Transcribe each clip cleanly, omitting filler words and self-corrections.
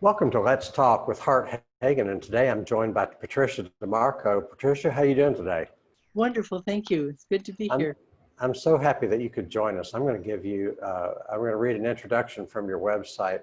Welcome to Let's Talk with Hart Hagen, and today I'm joined by Patricia DeMarco. Patricia, how are you doing today? Wonderful, thank you. It's good to be here. I'm so happy that you could join us. I'm going to give you, I'm going to read an introduction from your website.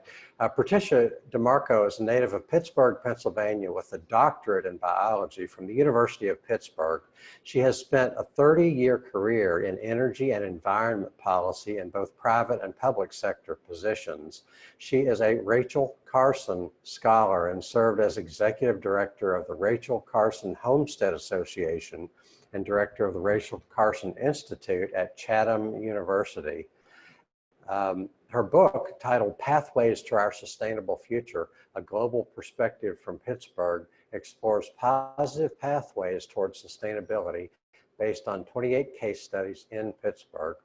Patricia DeMarco is a native of Pittsburgh, Pennsylvania, with a doctorate in biology from the University of Pittsburgh. She has spent a 30-year career in energy and environment policy in both private and public sector positions. She is a Rachel Carson Scholar and served as executive director of the Rachel Carson Homestead Association and director of the Rachel Carson Institute at Chatham University. Her book, titled Pathways to Our Sustainable Future, A Global Perspective from Pittsburgh, explores positive pathways towards sustainability based on 28 case studies in Pittsburgh.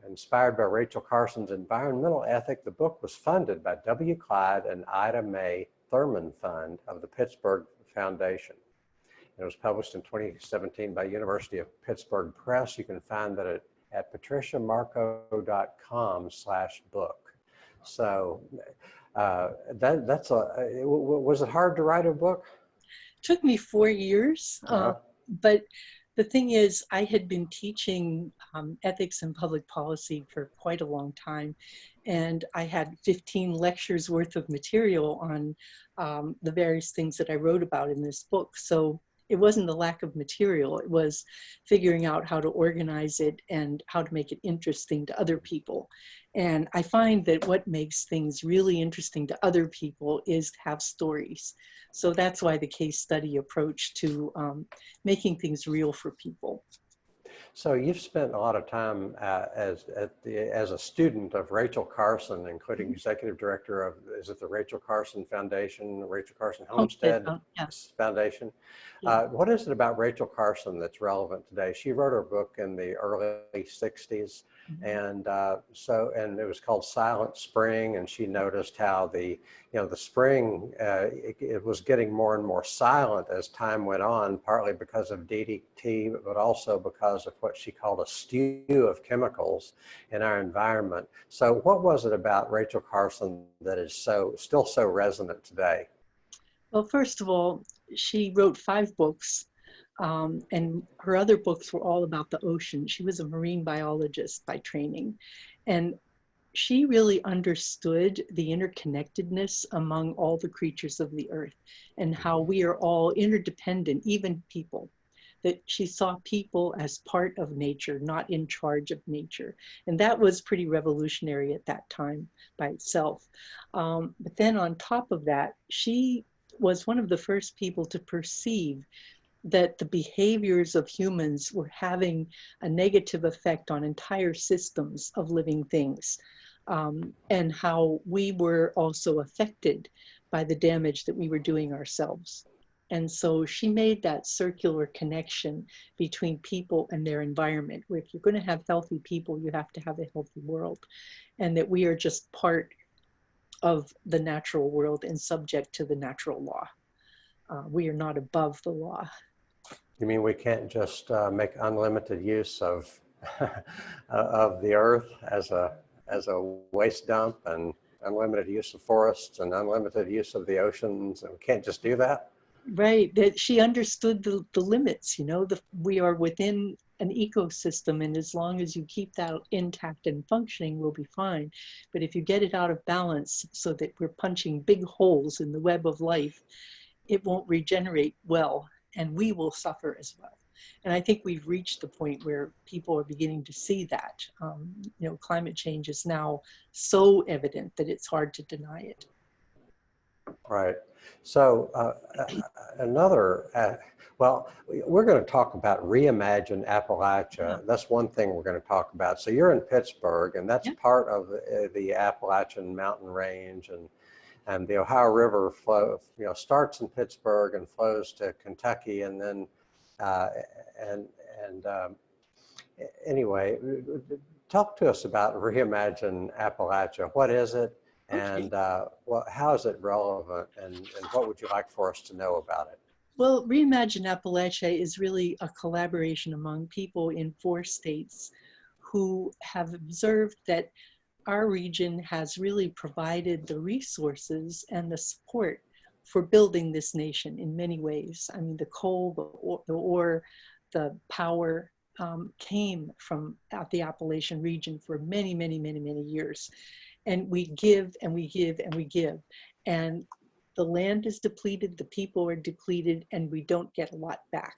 Inspired by Rachel Carson's environmental ethic, the book was funded by W. Clyde and Ida Mae Thurman Fund of the Pittsburgh Foundation. It was published in 2017 by University of Pittsburgh Press. You can find that at patriciamarco.com/book. So was it hard to write a book? It took me 4 years, but the thing is, I had been teaching ethics and public policy for quite a long time, and I had 15 lectures worth of material on the various things that I wrote about in this book. So it wasn't the lack of material, it was figuring out how to organize it and how to make it interesting to other people. And I find that what makes things really interesting to other people is to have stories. So that's why the case study approach to making things real for people. So you've spent a lot of time as a student of Rachel Carson, including executive director of, is it the Rachel Carson Foundation, Rachel Carson Homestead Foundation? Yeah. What is it about Rachel Carson that's relevant today? She wrote her book in the early 60s, and and it was called Silent Spring, and she noticed how the spring, it was getting more and more silent as time went on, partly because of DDT, but also because of what she called a stew of chemicals in our environment. So what was it about Rachel Carson that is still so resonant today? Well, first of all, she wrote 5 books, and her other books were all about the ocean. She was a marine biologist by training, and she really understood the interconnectedness among all the creatures of the earth and how we are all interdependent, even people. That she saw people as part of nature, not in charge of nature. And that was pretty revolutionary at that time by itself. But then on top of that, she was one of the first people to perceive that the behaviors of humans were having a negative effect on entire systems of living things, and how we were also affected by the damage that we were doing ourselves. And so she made that circular connection between people and their environment, where if you're going to have healthy people, you have to have a healthy world, and that we are just part of the natural world and subject to the natural law. We are not above the law. You mean we can't just make unlimited use of of the earth as a waste dump, and unlimited use of forests and unlimited use of the oceans, and we can't just do that? Right, that she understood the limits, we are within an ecosystem, and as long as you keep that intact and functioning, we'll be fine. But if you get it out of balance so that we're punching big holes in the web of life, it won't regenerate well, and we will suffer as well. And I think we've reached the point where people are beginning to see that. Climate change is now so evident that it's hard to deny it. Right. So we're going to talk about Reimagine Appalachia. Yeah. That's one thing we're going to talk about. So you're in Pittsburgh, and that's part of the Appalachian mountain range, and the Ohio River starts in Pittsburgh and flows to Kentucky, and then anyway, talk to us about Reimagine Appalachia. What is it? And how is it relevant, and what would you like for us to know about it? Well, Reimagine Appalachia is really a collaboration among people in 4 states who have observed that our region has really provided the resources and the support for building this nation in many ways. I mean, the coal, the ore, the power came from the Appalachian region for many, many, many, many years. And we give and we give and we give. And the land is depleted, the people are depleted, and we don't get a lot back.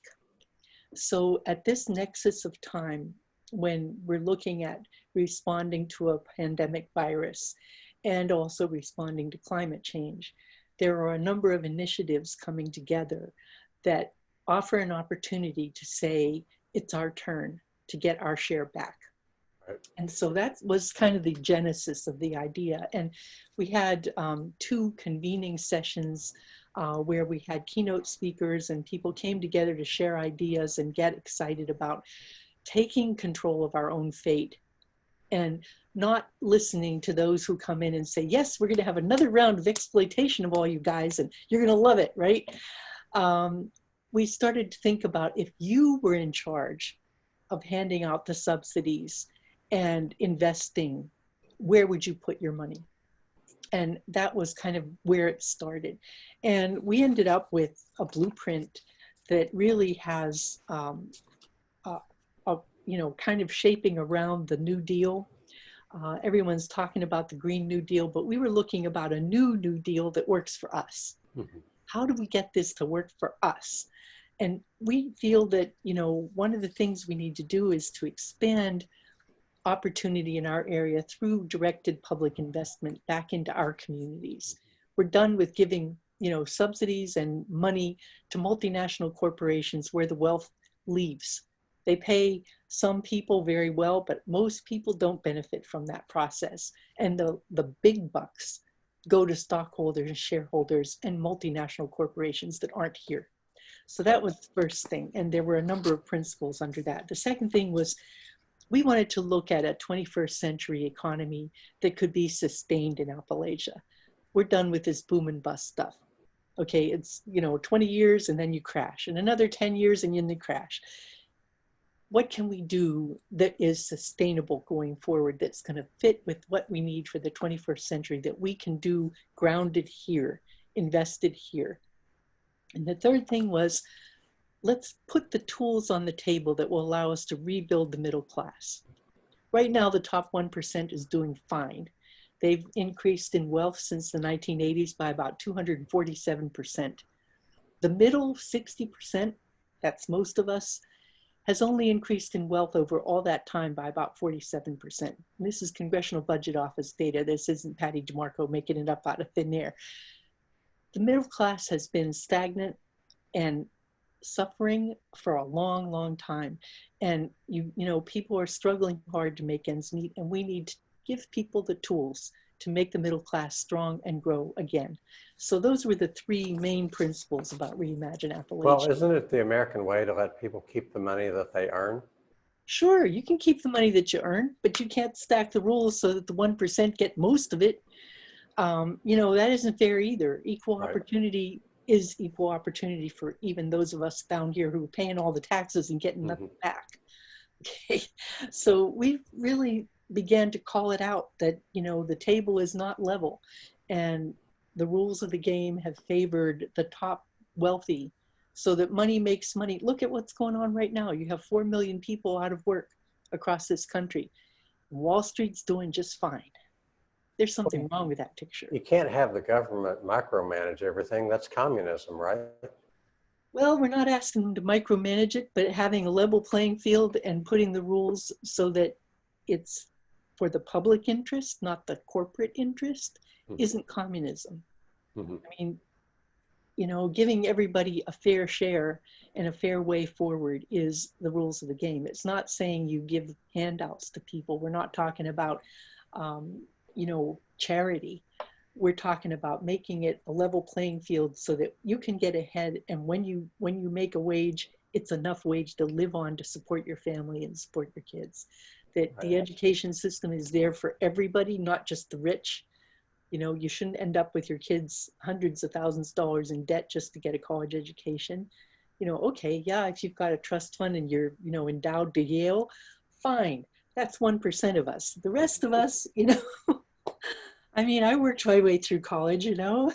So at this nexus of time, when we're looking at responding to a pandemic virus and also responding to climate change, there are a number of initiatives coming together that offer an opportunity to say, it's our turn to get our share back. Right. And so that was kind of the genesis of the idea. And we had 2 convening sessions where we had keynote speakers and people came together to share ideas and get excited about taking control of our own fate and not listening to those who come in and say, yes, we're going to have another round of exploitation of all you guys and you're going to love it, right? We started to think about, if you were in charge of handing out the subsidies and investing, where would you put your money? And that was kind of where it started. And we ended up with a blueprint that really has, kind of shaping around the New Deal. Everyone's talking about the Green New Deal, but we were looking about a new Deal that works for us. Mm-hmm. How do we get this to work for us? And we feel that, one of the things we need to do is to expand opportunity in our area through directed public investment back into our communities. We're done with giving, subsidies and money to multinational corporations where the wealth leaves. They pay some people very well, but most people don't benefit from that process. And the big bucks go to stockholders, shareholders, and multinational corporations that aren't here. So that was the first thing. And there were a number of principles under that. The second thing was, we wanted to look at a 21st century economy that could be sustained in Appalachia. We're done with this boom and bust stuff. Okay, it's 20 years and then you crash, and another 10 years and then you crash. What can we do that is sustainable going forward, that's going to fit with what we need for the 21st century, that we can do grounded here, invested here? And the third thing was, let's put the tools on the table that will allow us to rebuild the middle class. Right now, the top 1% is doing fine. They've increased in wealth since the 1980s by about 247%. The middle 60%, that's most of us, has only increased in wealth over all that time by about 47%. And this is Congressional Budget Office data. This isn't Patty DeMarco making it up out of thin air. The middle class has been stagnant and suffering for a long, long time. And people are struggling hard to make ends meet, and we need to give people the tools to make the middle class strong and grow again. So those were the 3 main principles about Reimagine Appalachia. Well, isn't it the American way to let people keep the money that they earn? Sure, you can keep the money that you earn, but you can't stack the rules so that the 1% get most of it. That isn't fair either. Equal opportunity is equal opportunity for even those of us down here who are paying all the taxes and getting nothing back. Okay, so we really began to call it out that, the table is not level, and the rules of the game have favored the top wealthy so that money makes money. Look at what's going on right now. You have 4 million people out of work across this country. Wall Street's doing just fine. There's something wrong with that picture. You can't have the government micromanage everything. That's communism, right? Well, we're not asking them to micromanage it, but having a level playing field and putting the rules so that it's for the public interest, not the corporate interest, isn't communism. I mean, giving everybody a fair share and a fair way forward is the rules of the game. It's not saying you give handouts to people. We're not talking about, charity. We're talking about making it a level playing field so that you can get ahead. And when you make a wage, it's enough wage to live on to support your family and support your kids. That the education system is there for everybody, not just the rich. You shouldn't end up with your kids hundreds of thousands of dollars in debt just to get a college education. Okay, yeah, if you've got a trust fund and you're, endowed to Yale, fine. That's 1% of us. The rest of us, you know, I mean, I worked my way through college, you know,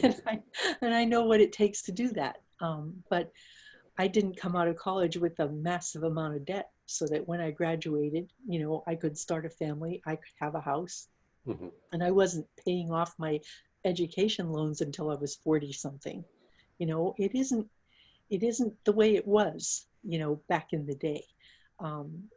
and I know what it takes to do that. But I didn't come out of college with a massive amount of debt, so that when I graduated, you know, I could start a family, I could have a house, Mhm. and I wasn't paying off my education loans until I was 40 something. You know, it isn't the way it was, you know, back in the day. Um,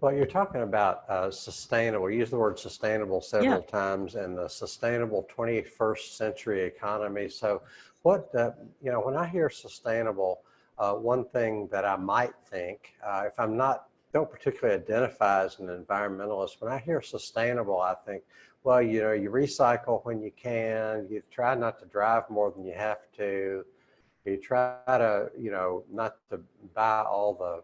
Well, you're talking about sustainable. You use the word sustainable yeah, several times, and the sustainable 21st century economy. So, what you know, when I hear sustainable, one thing that I might think, if I'm not don't particularly identify as an environmentalist, when I hear sustainable, I think, well, you know, you recycle when you can. You try not to drive more than you have to. You try to, you know, not to buy uh,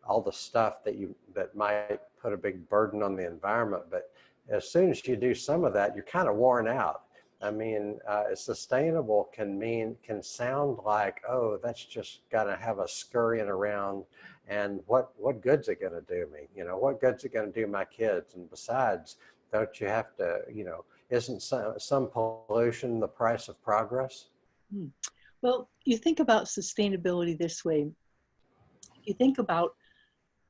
all the stuff that might put a big burden on the environment. But as soon as you do some of that, you're kind of worn out. I mean, sustainable can sound like, oh, that's just gonna have us scurrying around, and what good's it gonna do me? You know, what good's it gonna do my kids? And besides, don't you have to, you know, isn't some pollution the price of progress? hmm. Well, you think about sustainability this way. You think about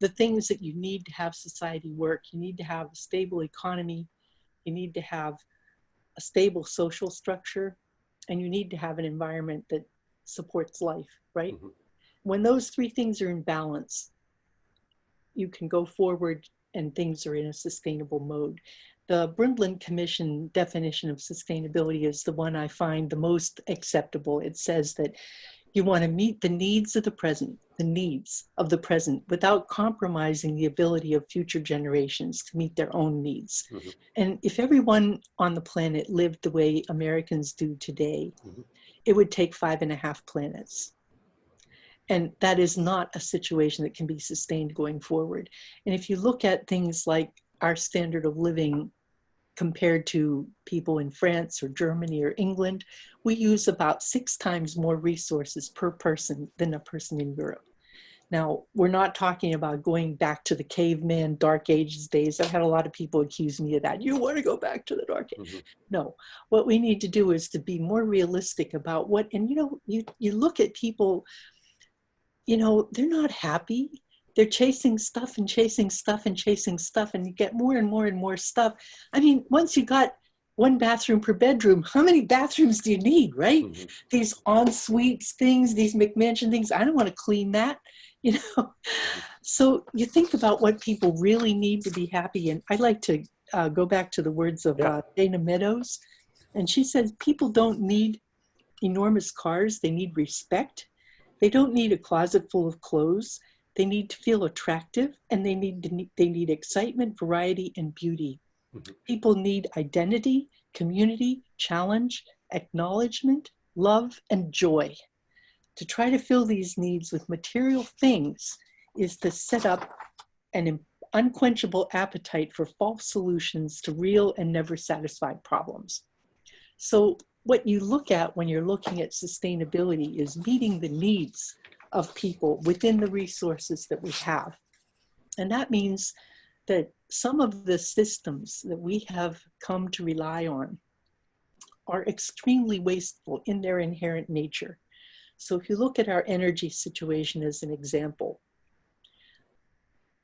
the things that you need to have society work. You need to have a stable economy. You need to have a stable social structure, and you need to have an environment that supports life, right? Mm-hmm. When those three things are in balance, you can go forward and things are in a sustainable mode. The Brundtland Commission definition of sustainability is the one I find the most acceptable. It says that you want to meet the needs of the needs of the present, without compromising the ability of future generations to meet their own needs. Mm-hmm. And if everyone on the planet lived the way Americans do today, Mm-hmm. it would take 5.5 planets. And that is not a situation that can be sustained going forward. And if you look at things like our standard of living compared to people in France or Germany or England, we use about 6 times more resources per person than a person in Europe. Now, we're not talking about going back to the caveman dark ages days. I've had a lot of people accuse me of that. You want to go back to the dark age? Mm-hmm. No, what we need to do is to be more realistic about what, and you know, you look at people, you know, they're not happy. They're chasing stuff and chasing stuff and chasing stuff, and you get more and more and more stuff. I mean, once you got 1 bathroom per bedroom, how many bathrooms do you need, right? Mm-hmm. These ensuite things, these McMansion things, I don't want to clean that, you know? So you think about what people really need to be happy. And I like to go back to the words of Yeah. Dana Meadows. And she says, people don't need enormous cars, they need respect. They don't need a closet full of clothes. They need to feel attractive, and they need excitement, variety, and beauty. Mm-hmm. People need identity, community, challenge, acknowledgement, love, and joy. To try to fill these needs with material things is to set up an unquenchable appetite for false solutions to real and never satisfied problems. So what you look at when you're looking at sustainability is meeting the needs of people within the resources that we have. And that means that some of the systems that we have come to rely on are extremely wasteful in their inherent nature. So if you look at our energy situation as an example,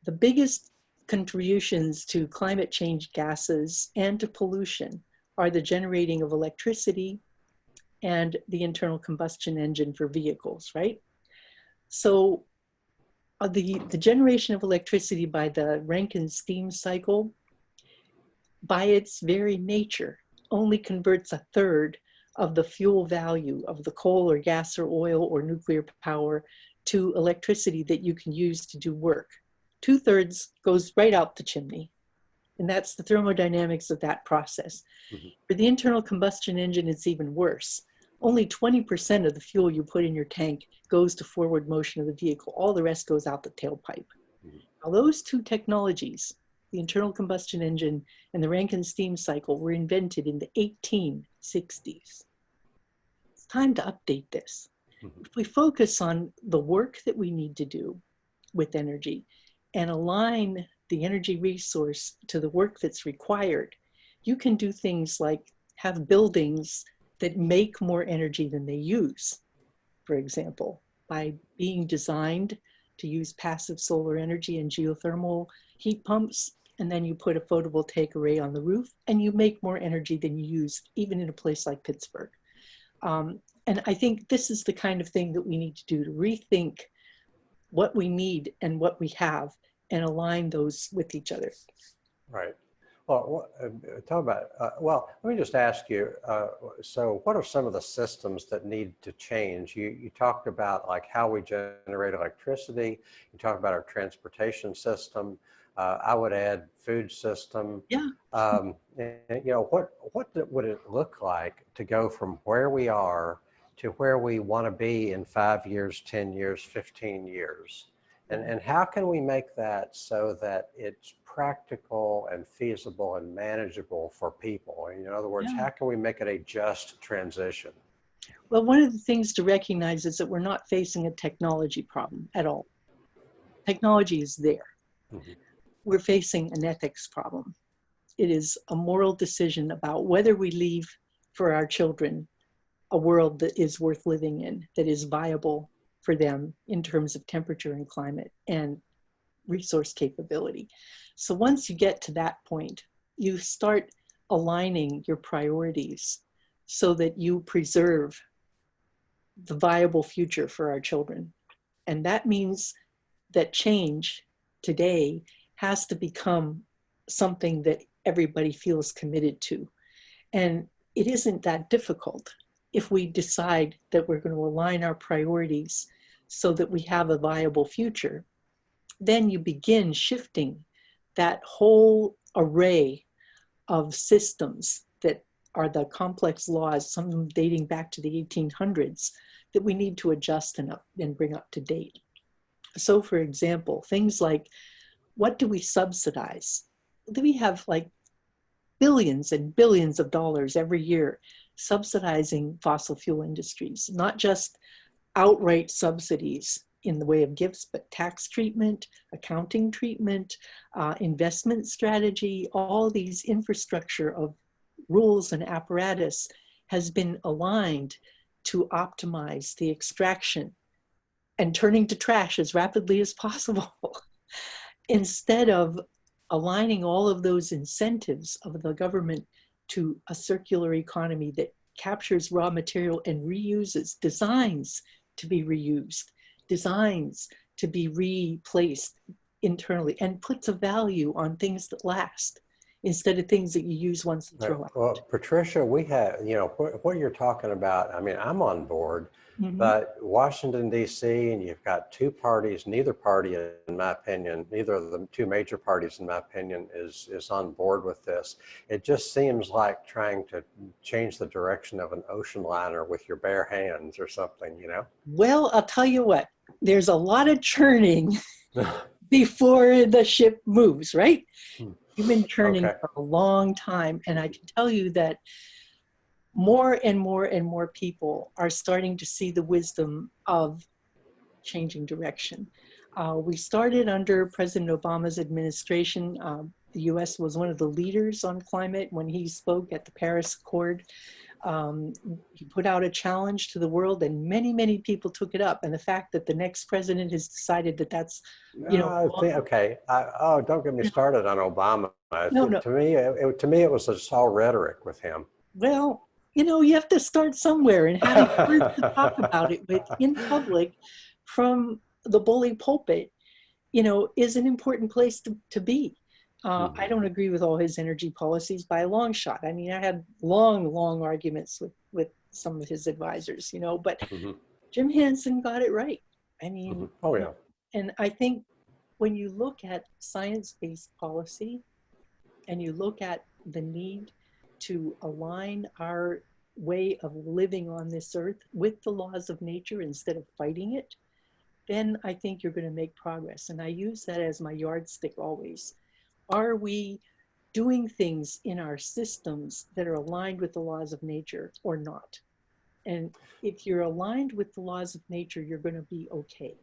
the biggest contributions to climate change gases and to pollution are the generating of electricity and the internal combustion engine for vehicles, right? So the generation of electricity by the Rankine steam cycle, by its very nature, only converts 1/3 of the fuel value of the coal or gas or oil or nuclear power to electricity that you can use to do work. 2/3 goes right out the chimney. And that's the thermodynamics of that process. Mm-hmm. For the internal combustion engine, it's even worse. Only 20% of the fuel you put in your tank goes to forward motion of the vehicle. All the rest goes out the tailpipe. Mm-hmm. Now, those two technologies, the internal combustion engine and the Rankine steam cycle, were invented in the 1860s. It's time to update this. Mm-hmm. If we focus on the work that we need to do with energy, and align the energy resource to the work that's required, you can do things like have buildings that make more energy than they use, for example, by being designed to use passive solar energy and geothermal heat pumps. And then you put a photovoltaic array on the roof and you make more energy than you use, even in a place like Pittsburgh. And I think this is the kind of thing that we need to do, to rethink what we need and what we have and align those with each other. Right. Well, talk about, well, let me just ask you, so what are some of the systems that need to change? You talked about like how we generate electricity. You talked about our transportation system. I would add food system. Yeah. And, you know, what would it look like to go from where we are to where we want to be in 5 years, 10 years, 15 years? And how can we make that so that it's practical and feasible and manageable for people? In other words, Yeah. how can we make it a just transition? Well, one of the things to recognize is that we're not facing a technology problem at all. Technology is there. Mm-hmm. We're facing an ethics problem. It is a moral decision about whether we leave for our children a world that is worth living in, that is viable for them in terms of temperature and climate and resource capability. So once you get to that point, you start aligning your priorities so that you preserve the viable future for our children. And that means that change today has to become something that everybody feels committed to. And it isn't that difficult if we decide that we're going to align our priorities so that we have a viable future. Then you begin shifting that whole array of systems that are the complex laws, some of them dating back to the 1800s, that we need to adjust and bring up to date. So for example, things like, what do we subsidize? Do we have like billions and billions of dollars every year subsidizing fossil fuel industries, not just outright subsidies in the way of gifts, but tax treatment, accounting treatment, investment strategy, all these infrastructure of rules and apparatus has been aligned to optimize the extraction and turning to trash as rapidly as possible. Instead of aligning all of those incentives of the government to a circular economy that captures raw material and reuses, designs to be reused, designs to be replaced internally, and puts a value on things that last instead of things that you use once and throw out. Well, Patricia, we have, you know, what you're talking about, I mean, I'm on board, but Washington, D.C., and you've got two parties, neither party, in my opinion, neither of the two major parties, in my opinion, is on board with this. It just seems like trying to change the direction of an ocean liner with your bare hands or something, you know? Well, I'll tell you what, there's a lot of churning before the ship moves, right? You've been churning for a long time. And I can tell you that more and more and more people are starting to see the wisdom of changing direction. We started under President Obama's administration. The US was one of the leaders on climate when he spoke at the Paris Accord. He put out a challenge to the world and many, many people took it up. And the fact that the next president has decided that that's, you know. Oh, don't get me started on Obama. No. To me, it was just all rhetoric with him. Well, you know, you have to start somewhere, and having courage to talk about it in public from the bully pulpit, you know, is an important place to be. I don't agree with all his energy policies by a long shot. I mean, I had long arguments with some of his advisors, you know, but Jim Hansen got it right. I mean, oh yeah. And I think when you look at science-based policy and you look at the need to align our way of living on this earth with the laws of nature instead of fighting it, then I think you're going to make progress. And I use that as my yardstick always. Are we doing things in our systems that are aligned with the laws of nature or not? And if you're aligned with the laws of nature, you're going to be okay.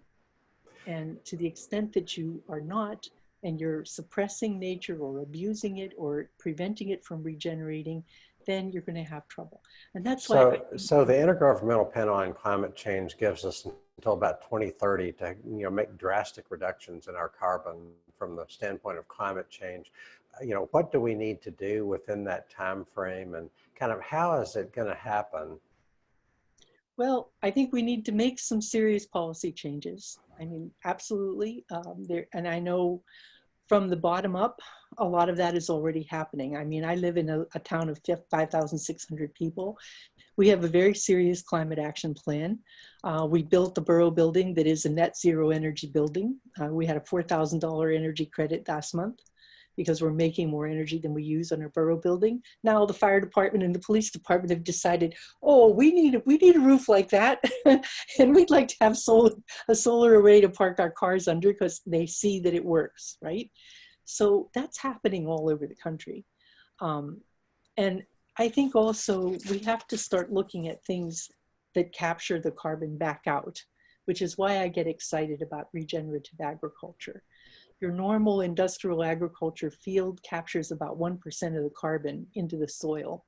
And to the extent that you are not, and you're suppressing nature or abusing it or preventing it from regenerating, then you're going to have trouble. And that's why So the Intergovernmental Panel on Climate Change gives us until about 2030 to make drastic reductions in our carbon from the standpoint of climate change. What do we need to do within that time frame, and kind of how is it going to happen? Well, I think we need to make some serious policy changes. I mean, absolutely. And I know from the bottom up, a lot of that is already happening. I mean, I live in a town of 5,600 people. We have a very serious climate action plan. We built the borough building that is a net zero energy building. We had a $4,000 energy credit last month because we're making more energy than we use on our borough building. Now the fire department and the police department have decided, oh, we need a roof like that. And we'd like to have a solar array to park our cars under because they see that it works, right? So that's happening all over the country. And I think also we have to start looking at things that capture the carbon back out, which is why I get excited about regenerative agriculture. Your normal industrial agriculture field captures about 1% of the carbon into the soil.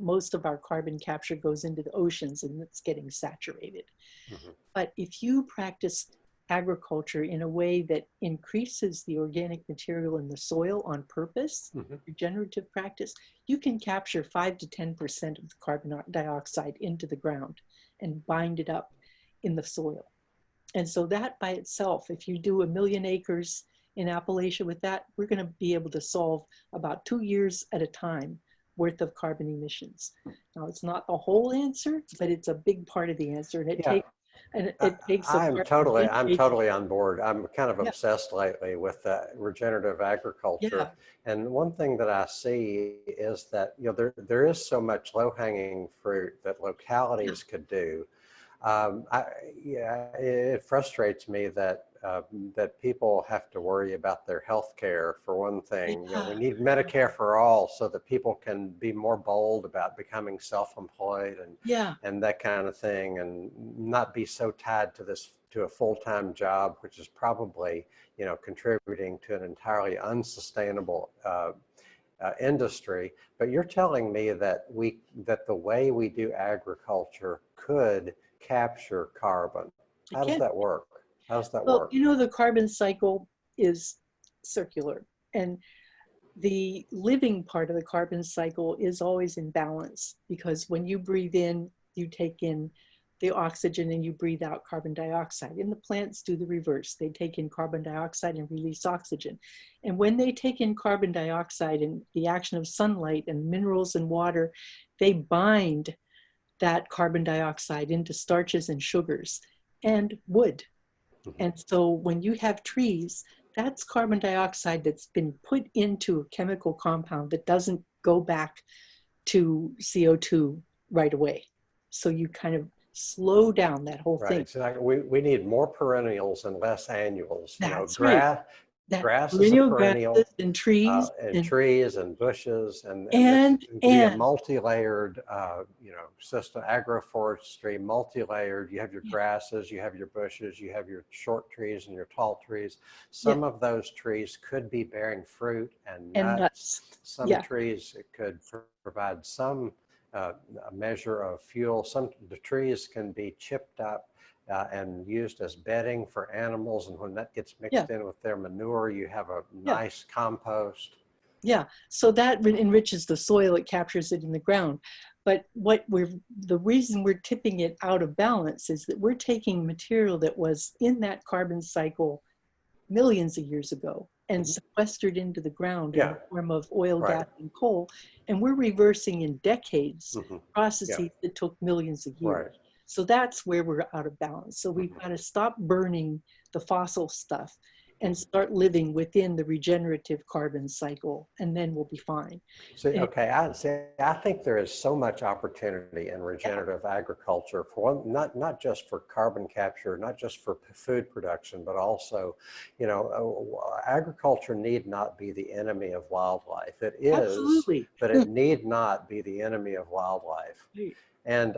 Most of our carbon capture goes into the oceans and it's getting saturated. Mm-hmm. But if you practice agriculture in a way that increases the organic material in the soil on purpose, mm-hmm. regenerative practice, you can capture 5 to 10% of the carbon dioxide into the ground and bind it up in the soil. And so that by itself, if you do 1 million acres in Appalachia with that, we're going to be able to solve about 2 years at a time worth of carbon emissions. Now, it's not the whole answer, but it's a big part of the answer. And it takes I'm totally on board. I'm kind of obsessed lately with regenerative agriculture. Yeah. And one thing that I see is that there is so much low-hanging fruit that localities could do. It frustrates me that that people have to worry about their health care, for one thing. We need Medicare for all so that people can be more bold about becoming self-employed and that kind of thing, and not be so tied to a full-time job, which is probably contributing to an entirely unsustainable industry. But you're telling me that the way we do agriculture could capture carbon. How does that work? How does that work? The carbon cycle is circular, and the living part of the carbon cycle is always in balance, because when you breathe in, you take in the oxygen and you breathe out carbon dioxide. And the plants do the reverse. They take in carbon dioxide and release oxygen. And when they take in carbon dioxide and the action of sunlight and minerals and water, they bind that carbon dioxide into starches and sugars and wood. And so when you have trees, that's carbon dioxide that's been put into a chemical compound that doesn't go back to CO2 right away. So you kind of slow down that whole thing. So we need more perennials and less annuals. That's grass is a perennial, and trees trees and bushes, and a multi-layered system. Agroforestry, multi-layered. You have your grasses, you have your bushes, you have your short trees and your tall trees. Some of those trees could be bearing fruit and nuts. Some trees could provide some a measure of fuel. The trees can be chipped up and used as bedding for animals, and when that gets mixed in with their manure, you have a nice compost. Yeah, so that enriches the soil, it captures it in the ground. But the reason we're tipping it out of balance is that we're taking material that was in that carbon cycle millions of years ago and sequestered into the ground in the form of oil, gas, and coal, and we're reversing in decades processes that took millions of years. Right. So that's where we're out of balance. So we've got to stop burning the fossil stuff and start living within the regenerative carbon cycle, and then we'll be fine. So, I think there is so much opportunity in regenerative agriculture, for one, not just for carbon capture, not just for food production, but also, agriculture need not be the enemy of wildlife. It is, absolutely, but it need not be the enemy of wildlife. And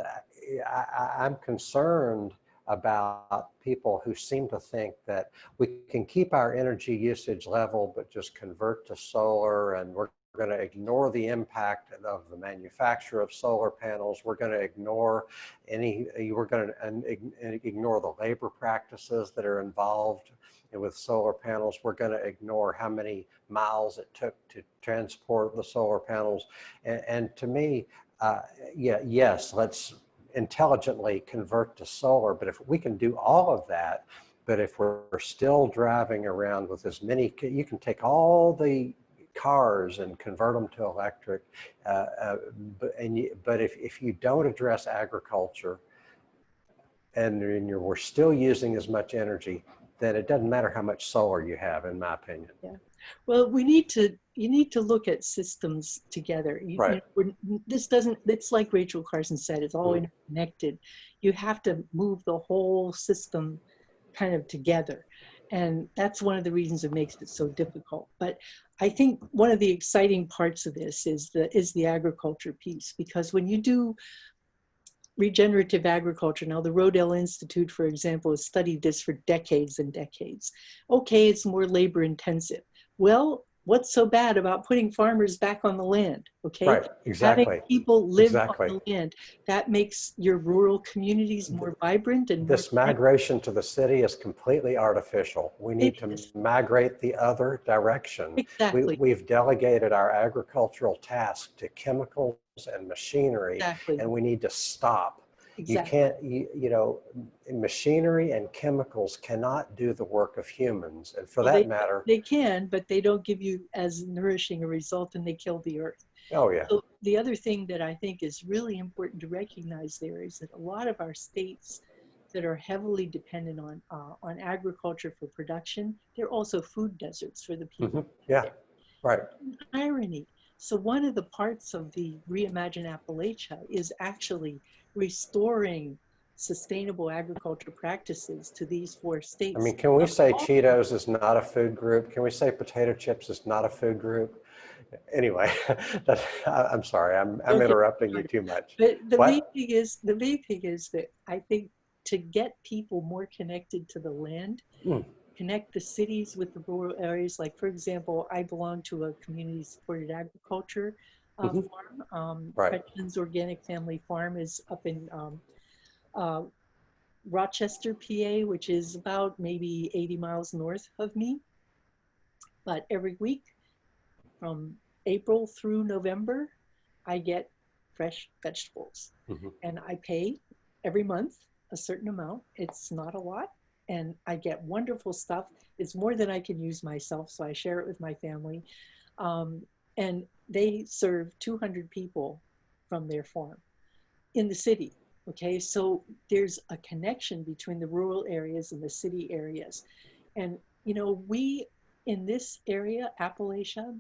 I'm concerned about people who seem to think that we can keep our energy usage level, but just convert to solar, and we're going to ignore the impact of the manufacture of solar panels. We're going to ignore ignore the labor practices that are involved with solar panels. We're going to ignore how many miles it took to transport the solar panels. And to me, yes, let's intelligently convert to solar, but if we can do all of that, but if we're still driving around with as many, you can take all the cars and convert them to electric, but if you don't address agriculture and we're still using as much energy, then it doesn't matter how much solar you have, in my opinion. Yeah. Well, you need to look at systems together. Right. It's like Rachel Carson said, it's all interconnected. You have to move the whole system kind of together. And that's one of the reasons it makes it so difficult. But I think one of the exciting parts of this is the agriculture piece, because when you do regenerative agriculture. Now, the Rodale Institute, for example, has studied this for decades and decades. Okay, it's more labor intensive. Well, what's so bad about putting farmers back on the land? Okay, right, exactly. Having people live on the land, that makes your rural communities more vibrant. And this migration to the city is completely artificial. We need to migrate the other direction. Exactly. We've delegated our agricultural task to chemicals and machinery, and we need to stop. Exactly. You can't, machinery and chemicals cannot do the work of humans. And for that matter, they can, but they don't give you as nourishing a result, and they kill the earth. Oh, yeah. So the other thing that I think is really important to recognize there is that a lot of our states that are heavily dependent on agriculture for production, they're also food deserts for the people. Yeah, right. Irony. So one of the parts of the Reimagine Appalachia is actually restoring sustainable agriculture practices to these 4 states. I mean, can we say Cheetos is not a food group? Can we say potato chips is not a food group? Anyway, I'm sorry, I'm interrupting you too much. But the main thing is that I think to get people more connected to the land, connect the cities with the rural areas. Like, for example, I belong to a community-supported agriculture farm. Patricia's Organic Family Farm is up in Rochester, PA, which is about maybe 80 miles north of me. But every week, from April through November, I get fresh vegetables. And I pay every month a certain amount. It's not a lot. And I get wonderful stuff. It's more than I can use myself, so I share it with my family. And they serve 200 people from their farm in the city. Okay, so there's a connection between the rural areas and the city areas. And, we in this area, Appalachia,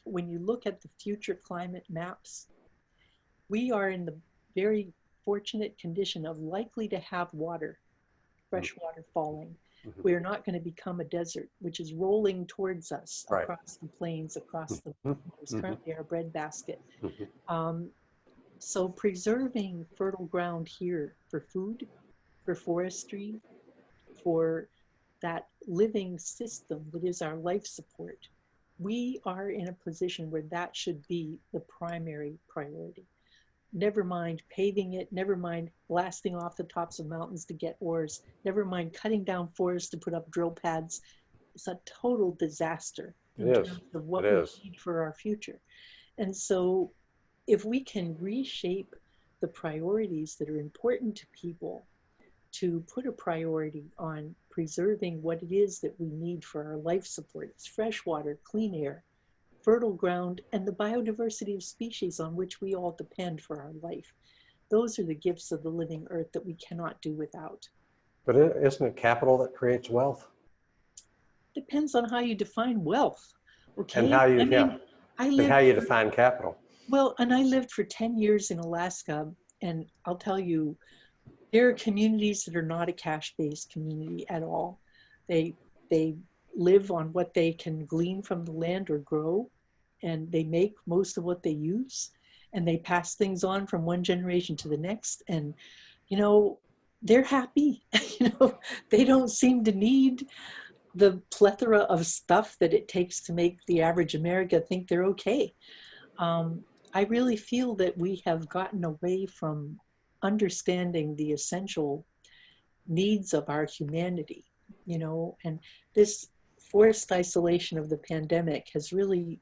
when you look at the future climate maps, we are in the very fortunate condition of likely to have water, fresh water falling. We're not going to become a desert, which is rolling towards us across the plains, across the is currently our breadbasket. So preserving fertile ground here for food, for forestry, for that living system that is our life support, we are in a position where that should be the primary priority. Never mind paving it, never mind blasting off the tops of mountains to get ores, never mind cutting down forests to put up drill pads. It's a total disaster in terms of what we need for our future. And so if we can reshape the priorities that are important to people, to put a priority on preserving what it is that we need for our life support, it's fresh water, clean air, fertile ground, and the biodiversity of species on which we all depend for our life. Those are the gifts of the living earth that we cannot do without. But isn't it capital that creates wealth? Depends on how you define wealth. Okay. And how you, how you define capital. Well, and I lived for 10 years in Alaska, and I'll tell you, there are communities that are not a cash-based community at all. They live on what they can glean from the land or grow, and they make most of what they use, and they pass things on from one generation to the next. And, they're happy. They don't seem to need the plethora of stuff that it takes to make the average America think they're okay. I really feel that we have gotten away from understanding the essential needs of our humanity, and this forced isolation of the pandemic has really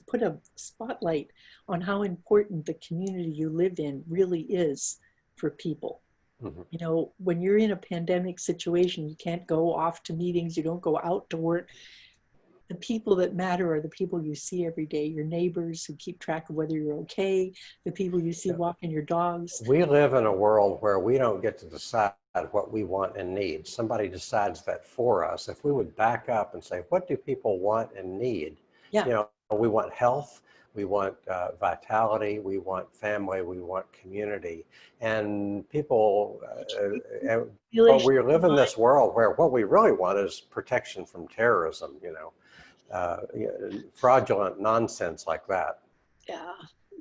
put a spotlight on how important the community you live in really is for people. Mm-hmm. When you're in a pandemic situation, you can't go off to meetings, you don't go out to work. The people that matter are the people you see every day, your neighbors who keep track of whether you're okay, the people you see walking your dogs. We live in a world where we don't get to decide what we want and need. Somebody decides that for us. If we would back up and say, what do people want and need? Yeah. We want health, we want vitality, we want family, we want community. And people, but we live in this world where what we really want is protection from terrorism, fraudulent nonsense like that. Yeah.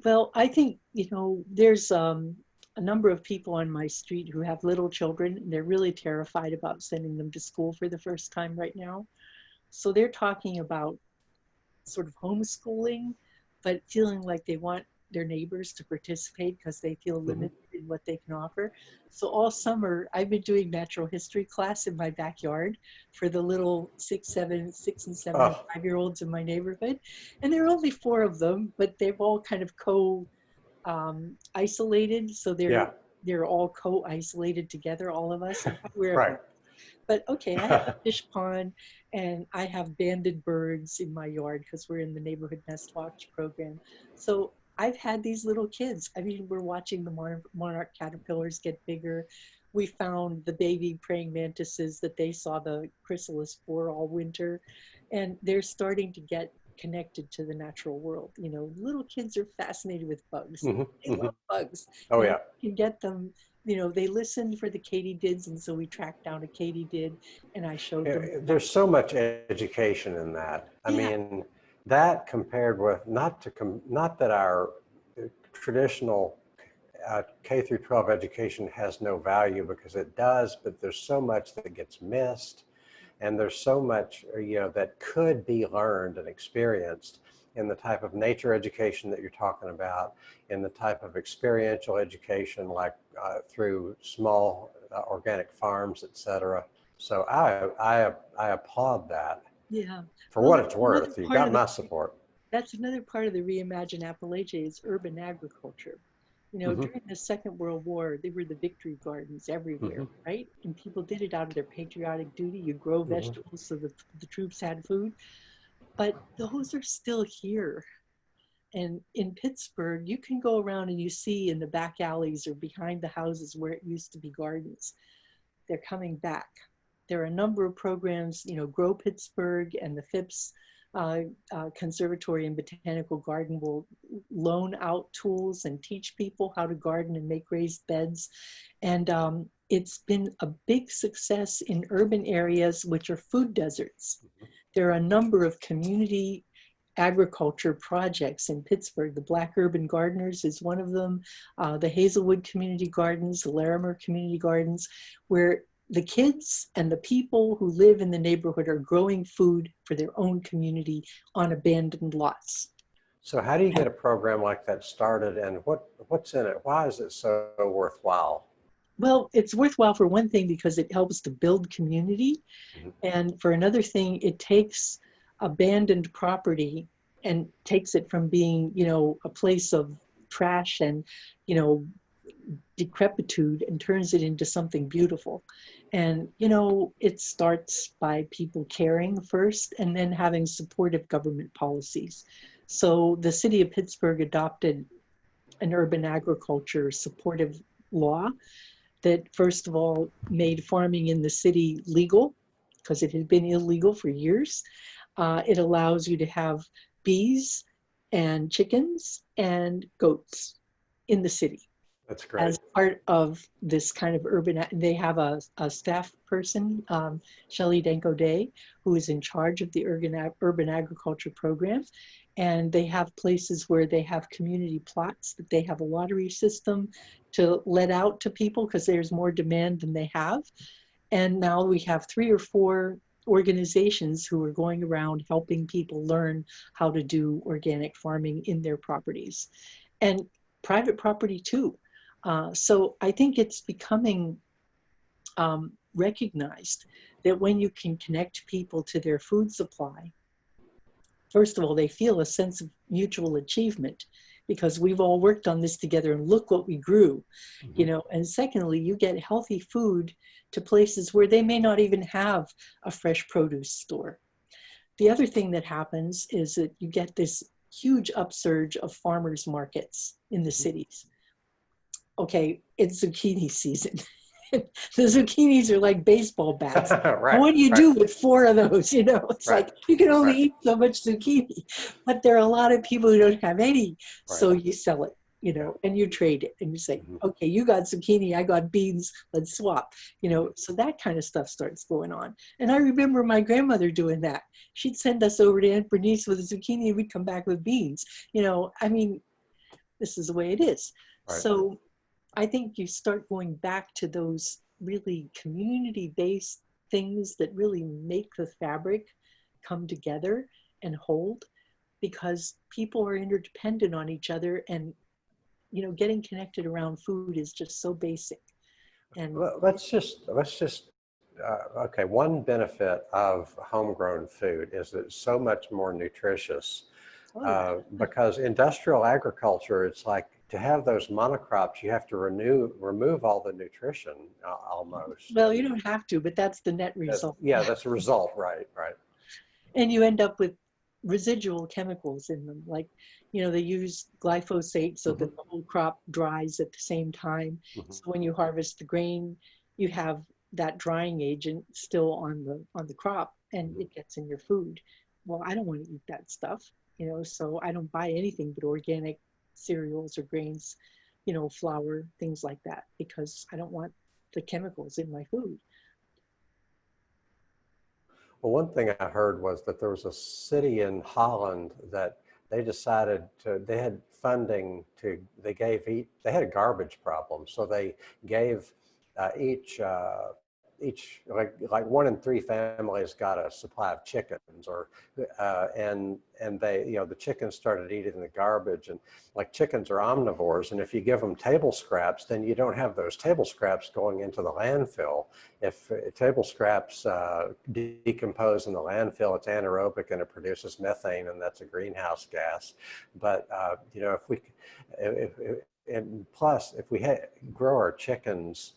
Well, I think, there's a number of people on my street who have little children, and they're really terrified about sending them to school for the first time right now. So they're talking about sort of homeschooling, but feeling like they want their neighbors to participate because they feel limited in what they can offer. So all summer, I've been doing natural history class in my backyard for the little 6 and 7 and 5-year-olds in my neighborhood. And there are only 4 of them, but they've all kind of isolated. So they're all co-isolated together, all of us. Right. But okay, I have a fish pond and I have banded birds in my yard because we're in the neighborhood nest watch program. So I've had these little kids. I mean, we're watching the monarch caterpillars get bigger. We found the baby praying mantises that they saw the chrysalis for all winter. And they're starting to get connected to the natural world. Little kids are fascinated with bugs. They love bugs. Oh, yeah. You can get them. They listened for the katydids, and so we tracked down a katydid, and I showed them. There's so much education in that. I mean, that compared with not that our traditional K through 12 education has no value, because it does, but there's so much that gets missed, and there's so much that could be learned and experienced in the type of nature education that you're talking about, in the type of experiential education like through small organic farms, etc. So I applaud that. Yeah. For what it's worth, you've got my support. That's another part of the Reimagine Appalachia is urban agriculture. During the Second World War, they were the victory gardens everywhere, right? And people did it out of their patriotic duty. You grow vegetables so that the troops had food. But those are still here. And in Pittsburgh, you can go around and you see in the back alleys or behind the houses where it used to be gardens, they're coming back. There are a number of programs, Grow Pittsburgh and the Phipps Conservatory and Botanical Garden will loan out tools and teach people how to garden and make raised beds. And it's been a big success in urban areas, which are food deserts. There are a number of community agriculture projects in Pittsburgh. The Black Urban Gardeners is one of them. The Hazelwood Community Gardens, the Larimer Community Gardens, where the kids and the people who live in the neighborhood are growing food for their own community on abandoned lots. So how do you get a program like that started, and what's in it? Why is it so worthwhile? Well, it's worthwhile for one thing because it helps to build community. And for another thing, it takes abandoned property and takes it from being, a place of trash and, decrepitude and turns it into something beautiful. And, it starts by people caring first and then having supportive government policies. So the city of Pittsburgh adopted an urban agriculture supportive law that first of all made farming in the city legal because it had been illegal for years. It allows you to have bees and chickens and goats in the city. That's great. As part of this kind of urban, they have a staff person, Shelley Danko Day, who is in charge of the urban agriculture program. and they have places where they have community plots that they have a lottery system to let out to people because there's more demand than they have. And now we have 3 or 4 organizations who are going around helping people learn how to do organic farming in their properties, and private property too. So I think it's becoming recognized that when you can connect people to their food supply, first of all, they feel a sense of mutual achievement because we've all worked on this together and look what we grew, you know. And secondly, you get healthy food to places where they may not even have a fresh produce store. The other thing that happens is that you get this huge upsurge of farmers markets in the cities. Okay, it's zucchini season. The zucchinis are like baseball bats. Right, And what do you right, do with 4 of those? You know, it's right, like you can only right, eat so much zucchini, but there are a lot of people who don't have any. So right. you sell it, you Yeah. know, and you trade it and you say, Mhm. okay, you got zucchini, I got beans, let's swap, you know. So that kind of stuff starts going on. And I remember my grandmother doing that. She'd send us over to Aunt Bernice with a zucchini and we'd come back with beans. You know, I mean, this is the way it is. Right. So I think you start going back to those really community-based things that really make the fabric come together and hold, because people are interdependent on each other, and you know, getting connected around food is just so basic. And Let's just okay. One benefit of homegrown food is that it's so much more nutritious. oh yeah, Because industrial agriculture, it's like to have those monocrops, you have to remove all the nutrition almost. well, you And don't have to, but that's the net result. yeah, that's a result, right? Right. And you end up with residual chemicals in them, like, you know, they use glyphosate so that the whole crop dries at the same time. So when you harvest the grain, you have that drying agent still on the crop, and it gets in your food. Well, I don't want to eat that stuff, you know, so I don't buy anything but organic cereals or grains, you know, flour, things like that, because I don't want the chemicals in my food. Well, one thing I heard was that there was a city in Holland that they had funding they had a garbage problem. So they gave each, like 1 in 3 families got a supply of chickens, or, and they, you know, the chickens started eating the garbage, and like chickens are omnivores. And if you give them table scraps, then you don't have those table scraps going into the landfill. If table scraps decompose in the landfill, it's anaerobic and it produces methane, and that's a greenhouse gas. But you know, and plus, if we grow our chickens,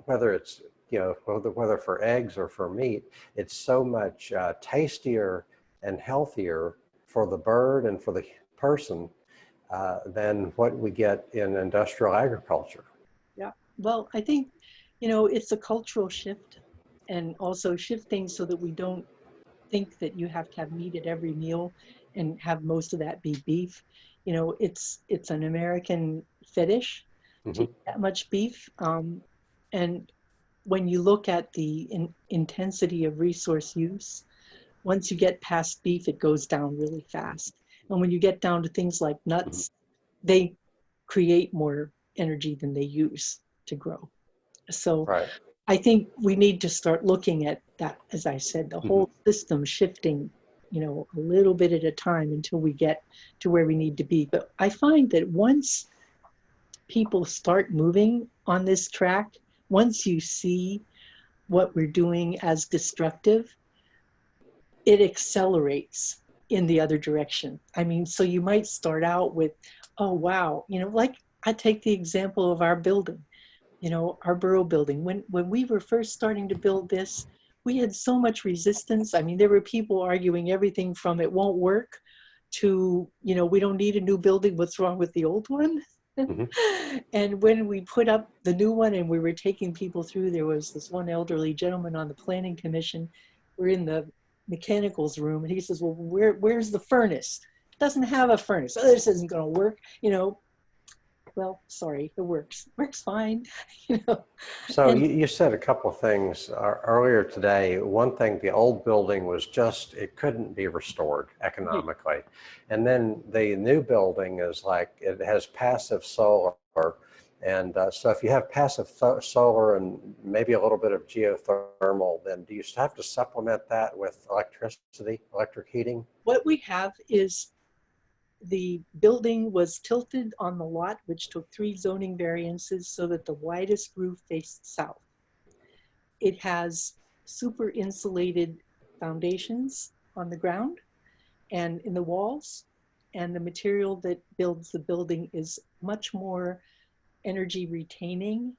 whether it's, you know, whether for eggs or for meat, it's so much tastier and healthier for the bird and for the person than what we get in industrial agriculture. Yeah. Well, I think, you know, it's a cultural shift, and also shifting so that we don't think that you have to have meat at every meal and have most of that be beef. You know, it's an American fetish to Hmm. eat that much beef. And when you look at the intensity of resource use, once you get past beef, it goes down really fast. And when you get down to things like Hmm. nuts, they create more energy than they use to grow. So Right. I think we need to start looking at that, as I said, the Hmm. whole system shifting, you know, a little bit at a time until we get to where we need to be. But I find that once people start moving on this track, once you see what we're doing as destructive, it accelerates in the other direction. I mean, so you might start out with, oh, wow, you know, like I take the example of our building, you know, our borough building. When we were first starting to build this, we had so much resistance. I mean, there were people arguing everything from it won't work to, you know, we don't need a new building, what's wrong with the old one? Hmm. And when we put up the new one and we were taking people through, there was this one elderly gentleman on the planning commission. We're in the mechanicals room, and he says, well, where's the furnace? It doesn't have a furnace. Oh, this isn't going to work, you know. well, sorry, it works fine, you know. So And you said a couple of things earlier today. One thing, the old building was just, it couldn't be restored economically. And then the new building is like, it has passive solar. And so if you have passive solar and maybe a little bit of geothermal, then do you have to supplement that with electric heating? what we have is the building was tilted on the lot, which took 3 zoning variances so that the widest roof faced south. It has super insulated foundations on the ground and in the walls, and the material that builds the building is much more energy retaining,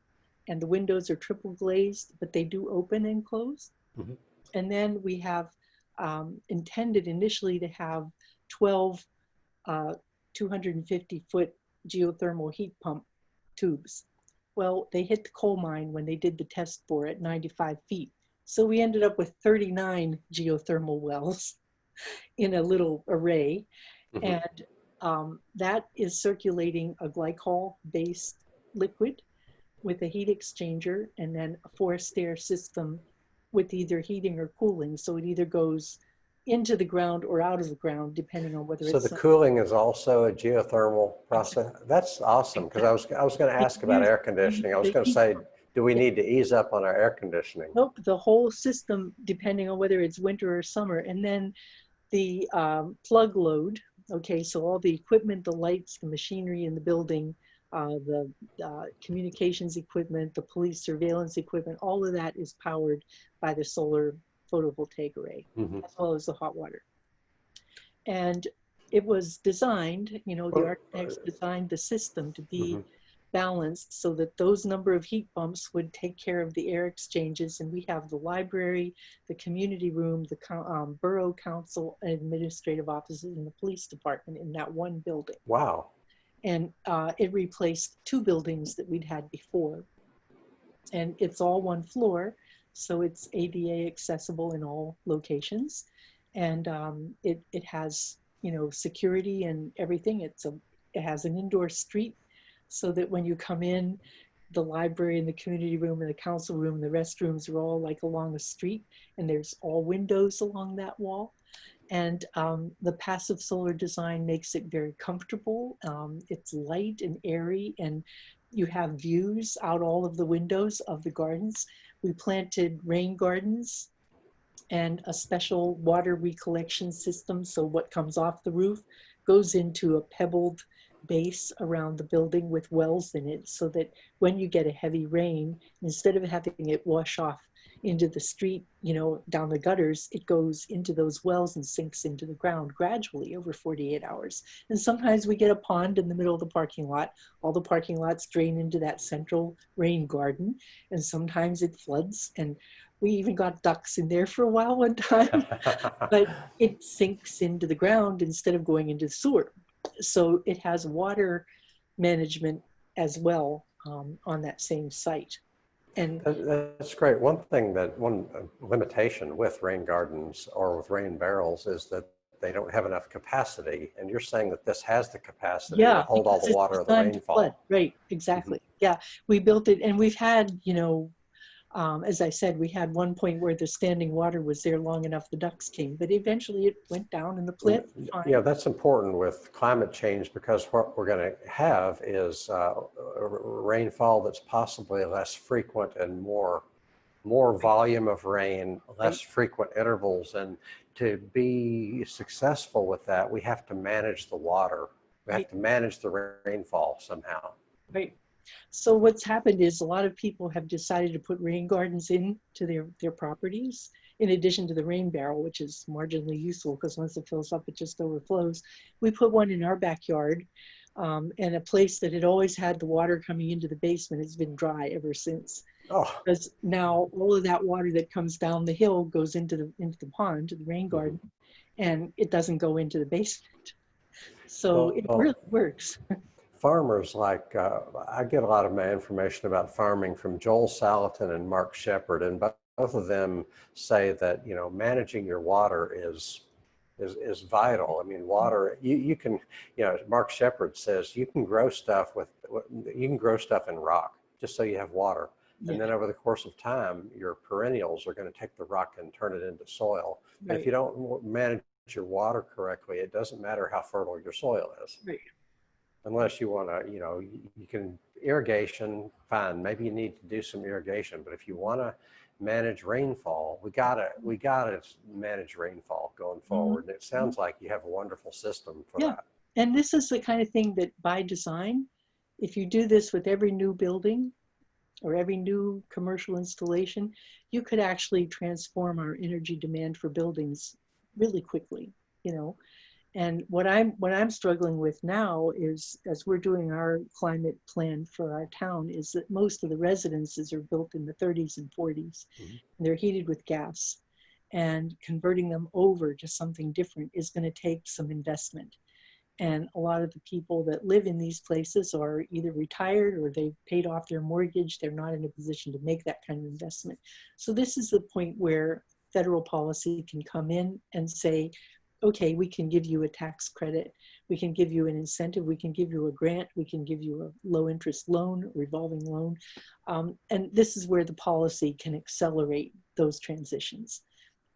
and the windows are triple glazed, but they do open and close. Mhm. And then we have intended initially to have 12 250-foot geothermal heat pump tubes. Well, they hit the coal mine when they did the test bore at 95 feet. So we ended up with 39 geothermal wells in a little array. Mhm. And that is circulating a glycol-based liquid with a heat exchanger and then a forced air system with either heating or cooling. So it either goes into the ground or out of the ground, depending on whether So it's the cooling is also a geothermal process? That's awesome, because I was going to ask about air conditioning. I was the going to heat say, pump. do we Yeah. need to ease up on our air conditioning? Nope, the whole system, depending on whether it's winter or summer. And then the plug load, okay, so all the equipment, the lights, the machinery in the building, the communications equipment, the police surveillance equipment, all of that is powered by the solar photovoltaic array, Mhm. as well as the hot water. And it was designed, you know, the Well, architects designed the system to be mhm. balanced so that those number of heat pumps would take care of the air exchanges. And we have the library, the community room, the borough council, administrative offices, and the police department in that one building. Wow. And it replaced 2 buildings that we'd had before. And it's all one floor, so it's ADA accessible in all locations. And it has, you know, security and everything. It has an indoor street so that when you come in, the library and the community room and the council room and the restrooms are all like along a street, and there's all windows along that wall. And the passive solar design makes it very comfortable. It's light and airy, and you have views out all of the windows of the gardens. We planted rain gardens and a special water recollection system. So what comes off the roof goes into a pebbled base around the building with wells in it, so that when you get a heavy rain, instead of having it wash off into the street, you know, down the gutters, it goes into those wells and sinks into the ground gradually over 48 hours. And sometimes we get a pond in the middle of the parking lot. All the parking lots drain into that central rain garden. And sometimes it floods. And we even got ducks in there for a while one time, but it sinks into the ground instead of going into the sewer. So it has water management as well on that same site. And That's great. One limitation with rain gardens or with rain barrels is that they don't have enough capacity. And you're saying that this has the capacity to yeah, hold all because the it's water of the designed to flood. rainfall. Right, Mhm. exactly. Yeah, we built it, and we've had, you know, as I said, we had one point where the standing water was there long enough, the ducks came, but eventually it went down and the plants are Yeah, fine. that's important with climate change, because what we're going to have is rainfall that's possibly less frequent and more volume of rain, less Right, frequent intervals. And to be successful with that, we have to manage the water. We have right, to manage the rainfall somehow. right. So what's happened is a lot of people have decided to put rain gardens into their properties, in addition to the rain barrel, which is marginally useful because once it fills up, it just overflows. We put one in our backyard, and a place that had always had the water coming into the basement has been dry ever since. Oh, Because now all of that water that comes down the hill goes into the pond, to the rain mhm. garden, and it doesn't go into the basement. So it really Well, works. farmers like, I get a lot of my information about farming from Joel Salatin and Mark Shepard, and both of them say that, you know, managing your water is is vital. I mean, water, you can, Mark Shepard says you can grow stuff in rock just so you have water. And then over the course of time, your perennials are going to take the rock and turn it into soil. Right. And if you don't manage your water correctly, it doesn't matter how fertile your soil is. Right. Unless you want to, you can irrigation, fine. Maybe you need to do some irrigation, but if you want to manage rainfall, we gotta manage rainfall going forward. And it sounds like you have a wonderful system for that. And this is the kind of thing that by design, if you do this with every new building or every new commercial installation, you could actually transform our energy demand for buildings really quickly, And what I'm struggling with now is, as we're doing our climate plan for our town, is that most of the residences are built in the 30s and 40s. And they're heated with gas, and converting them over to something different is going to take some investment. And a lot of the people that live in these places are either retired or they've paid off their mortgage. They're not in a position to make that kind of investment. So this is the point where federal policy can come in and say, okay, we can give you a tax credit, we can give you an incentive, we can give you a grant, we can give you a low interest loan, revolving loan. And this is where the policy can accelerate those transitions.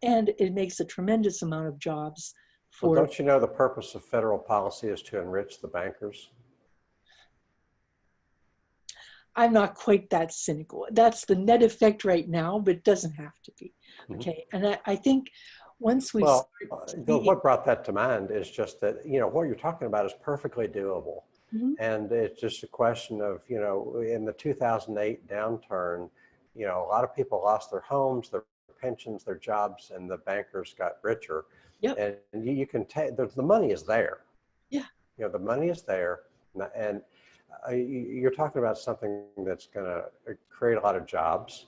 And it makes a tremendous amount of jobs for— Well, don't you know the purpose of federal policy is to enrich the bankers? I'm not quite that cynical. That's the net effect right now, but it doesn't have to be. Okay, and I think once we what brought that to mind is just that, what you're talking about is perfectly doable. And it's just a question of, in the 2008 downturn, a lot of people lost their homes, their pensions, their jobs, and the bankers got richer. And you can take, the money is there. The money is there. And you're talking about something that's going to create a lot of jobs.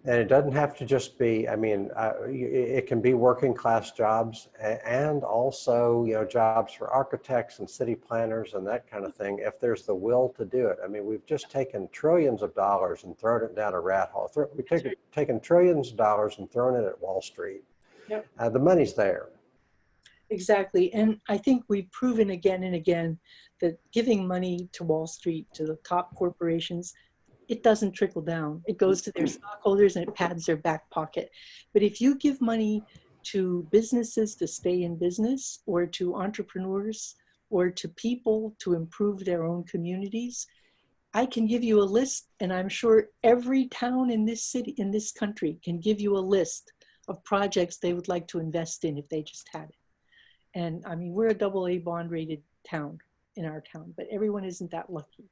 And it doesn't have to just be, it can be working class jobs and also, jobs for architects and city planners and that kind of thing, if there's the will to do it. We've just taken trillions of dollars and thrown it down a rat hole. We've taken trillions of dollars and thrown it at Wall Street. The money's there. Exactly. And I think we've proven again and again that giving money to Wall Street, to the top corporations, it doesn't trickle down. It goes to their stockholders and it pads their back pocket. But if you give money to businesses to stay in business, or to entrepreneurs, or to people to improve their own communities, I can give you a list, and I'm sure every town in this city, in this country, can give you a list of projects they would like to invest in if they just had it. And we're a AA bond rated town in our town, but everyone isn't that lucky.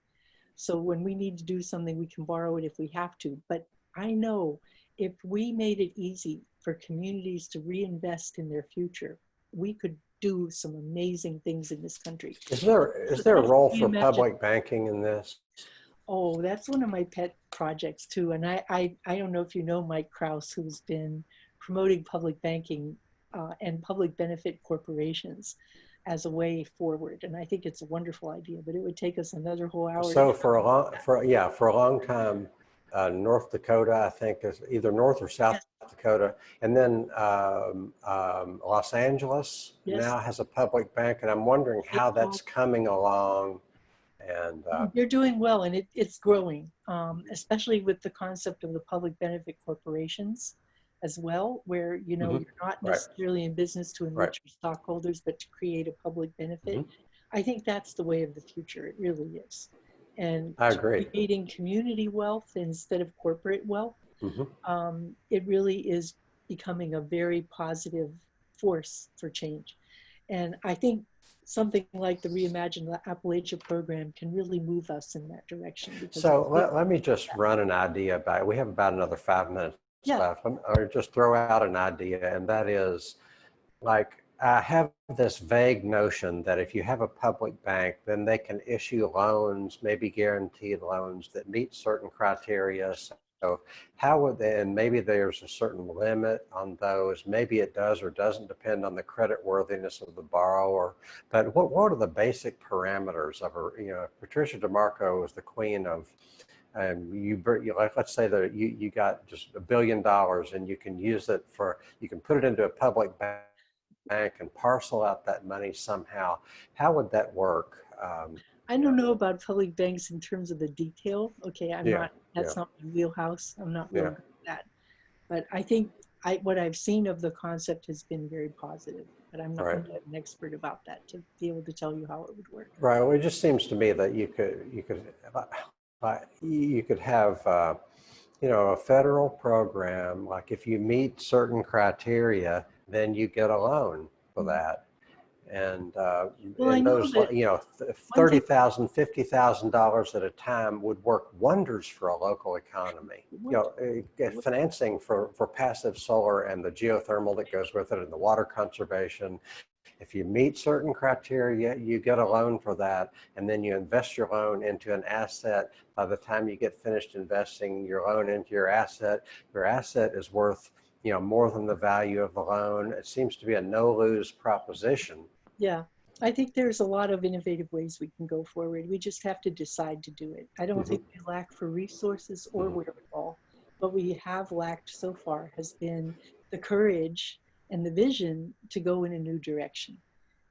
So when we need to do something, we can borrow it if we have to. But I know if we made it easy for communities to reinvest in their future, we could do some amazing things in this country. Is there a role for public banking in this? Oh, that's one of my pet projects too. And I don't know if you know Mike Krause, who's been promoting public banking and public benefit corporations as a way forward. And I think it's a wonderful idea, but it would take us another whole hour. So for a long time, North Dakota, I think, is either North or South Dakota. And then Los Angeles now has a public bank. And I'm wondering how that's coming along. And they're doing well, and it's growing, especially with the concept of the public benefit corporations as well, where you're not necessarily in business to enrich your stockholders, but to create a public benefit. I think that's the way of the future. It really is. And I agree. Creating community wealth instead of corporate wealth, it really is becoming a very positive force for change. And I think something like the Reimagine the Appalachia program can really move us in that direction. So let me just run an idea by. We have about another 5 minutes left. Or just throw out an idea, and that is, like, I have this vague notion that if you have a public bank, then they can issue loans, maybe guaranteed loans that meet certain criteria. So how would they, and maybe there's a certain limit on those, maybe it does or doesn't depend on the credit worthiness of the borrower, but what are the basic parameters of Patricia DeMarco is the queen of, let's say that you got just $1 billion and you can use it you can put it into a public bank bank and parcel out that money somehow. How would that work? I don't know about public banks in terms of the detail. Okay, Yeah, yeah, that's not my wheelhouse. I'm not real yeah. good at that. But I think what I've seen of the concept has been very positive. But I'm Right. not an expert about that to be able to tell you how it would work. Right. Well, it just seems to me that you could have a federal program, like if you meet certain criteria, then you get a loan for Mhm. that. And Well, I know those, that one thing. $30,000, $50,000 at a time would work wonders for a local economy. What, Financing for passive solar and the geothermal that goes with it and the water conservation. If you meet certain criteria, you get a loan for that, and then you invest your loan into an asset. By the time you get finished investing your loan into your asset is worth, more than the value of the loan. It seems to be a no-lose proposition. yeah, I think there's a lot of innovative ways we can go forward. We just have to decide to do it. I don't Hmm. think we lack for resources or Hmm. wherewithal. What we have lacked so far has been the courage and the vision to go in a new direction.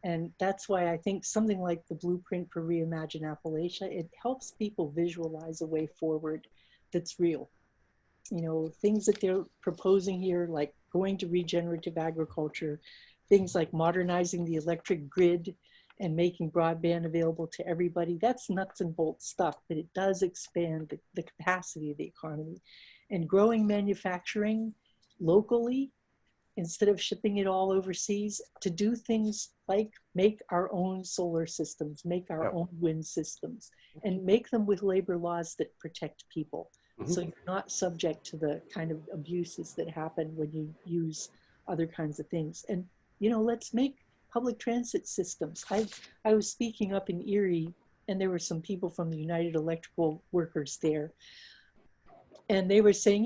And that's why I think something like the blueprint for Reimagine Appalachia, it helps people visualize a way forward that's real. Things that they're proposing here, like going to regenerative agriculture, things like modernizing the electric grid and making broadband available to everybody. That's nuts and bolts stuff, but it does expand the capacity of the economy. And growing manufacturing locally instead of shipping it all overseas, to do things like make our own solar systems, make our Yeah. own wind systems, and make them with labor laws that protect people. Hmm. So you're not subject to the kind of abuses that happen when you use other kinds of things. And, let's make public transit systems. I was speaking up in Erie, and there were some people from the United Electrical Workers there. And they were saying,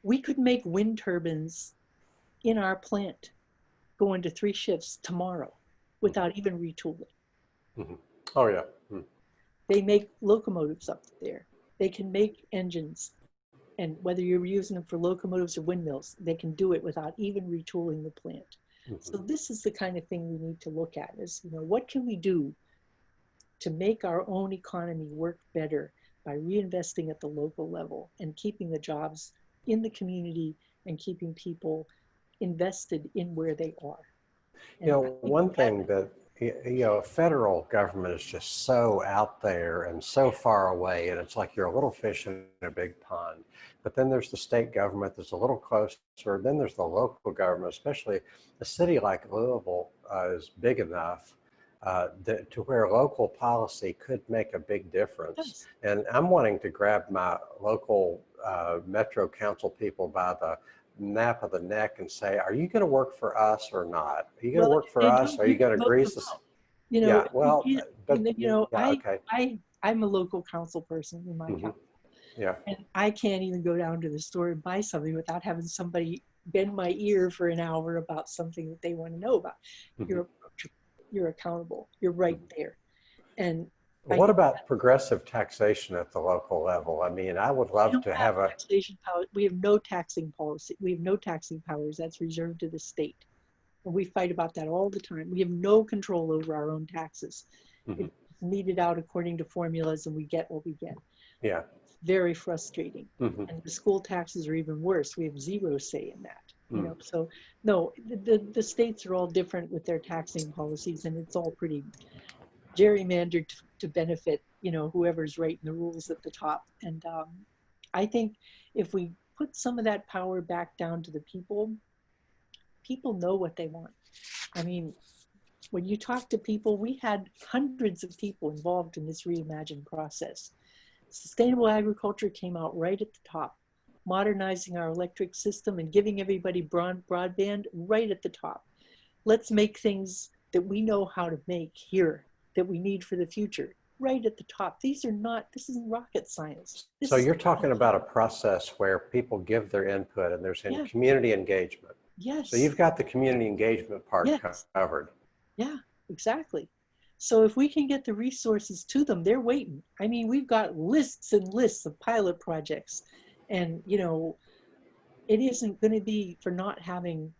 we could make wind turbines in our plant go into 3 shifts tomorrow without even retooling. Hmm. Oh, yeah. Mm. They make locomotives up there. They can make engines. And whether you're using them for locomotives or windmills, they can do it without even retooling the plant. So Hmm. this is the kind of thing we need to look at is, what can we do to make our own economy work better by reinvesting at the local level and keeping the jobs in the community and keeping people invested in where they are. And I think One thing that, federal government is just so out there and so far away, and it's like you're a little fish in a big pond. But then there's the state government that's a little closer. Then there's the local government, especially a city like Louisville is big enough to where local policy could make a big difference. yes, And I'm wanting to grab my local Metro Council people by the nap of the neck and say, are you going to work for us or not? Are you going to well, work for they us? don't Are you need going to to vote grease them this? out. Yeah, You well, can't, but yeah, okay. I'm a local council person in my Hmm. county, Yeah. and I can't even go down to the store and buy something without having somebody bend my ear for an hour about something that they want to know about. Hmm. You're you're accountable. You're right Hmm. there, and I What think about progressive taxation at the local level? I mean, I would we love don't to have have a. taxation power. We have no taxing policy. We have no taxing powers. That's reserved to the state. And we fight about that all the time. We have no control over our own taxes. Mhm. It's meted out according to formulas and we get what we get. Yeah. It's very frustrating. Hmm. And the school taxes are even worse. We have zero say in that. Mm. So no, the states are all different with their taxing policies and it's all pretty gerrymandered to benefit, whoever's writing the rules at the top. And I think if we put some of that power back down to the people, people know what they want. I mean, when you talk to people, we had hundreds of people involved in this Reimagine process. Sustainable agriculture came out right at the top, modernizing our electric system and giving everybody broadband right at the top. Let's make things that we know how to make here that we need for the future right at the top. This isn't rocket science. This So is, you're talking about a process where people give their input and there's yeah, community engagement. So yes, you've got the community engagement part yes. covered. Yeah, exactly. So if we can get the resources to them, they're waiting. I mean, we've got lists and lists of pilot projects. And, it isn't going to be for not having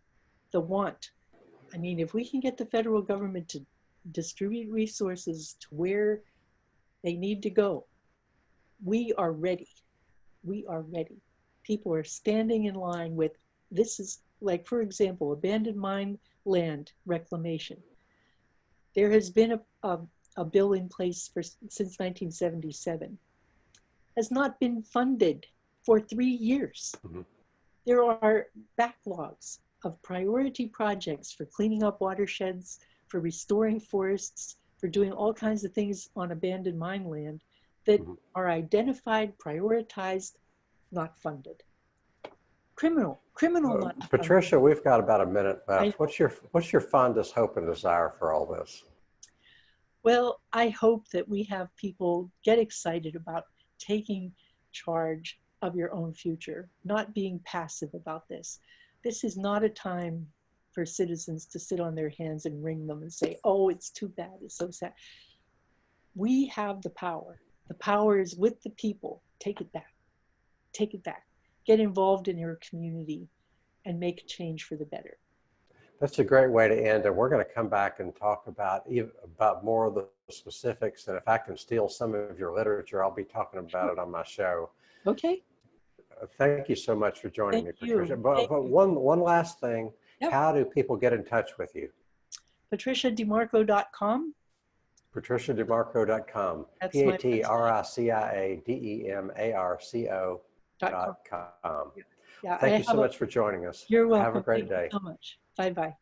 the want I mean, if we can get the federal government to distribute resources to where they need to go, we are ready. We are ready. People are standing in line with, this is like, for example, abandoned mine land reclamation. There has been a bill in place since 1977. Has not been funded for 3 years. Mm-hmm. There are backlogs of priority projects for cleaning up watersheds, for restoring forests, for doing all kinds of things on abandoned mine land that mm-hmm. are identified, prioritized, not funded. Criminal, not Patricia, funded. we've got about a minute left. What's your fondest hope and desire for all this? Well, I hope that we have people get excited about taking charge of your own future, not being passive about this. This is not a time for citizens to sit on their hands and wring them and say, oh, it's too bad, it's so sad. We have the power. The power is with the people. Take it back. Take it back. Get involved in your community and make a change for the better. That's a great way to end, and we're going to come back and talk about more of the specifics, and if I can steal some of your literature, I'll be talking about it on my show. Okay. Thank you so much for joining me, Patricia. But one last thing, yep. How do people get in touch with you? PatriciaDeMarco.com. PatriciaDeMarco.com. PatriciaDeMarco.com. Yeah, Thank you so much for joining us. You're welcome. Have a great day. Thank you so much. Bye-bye.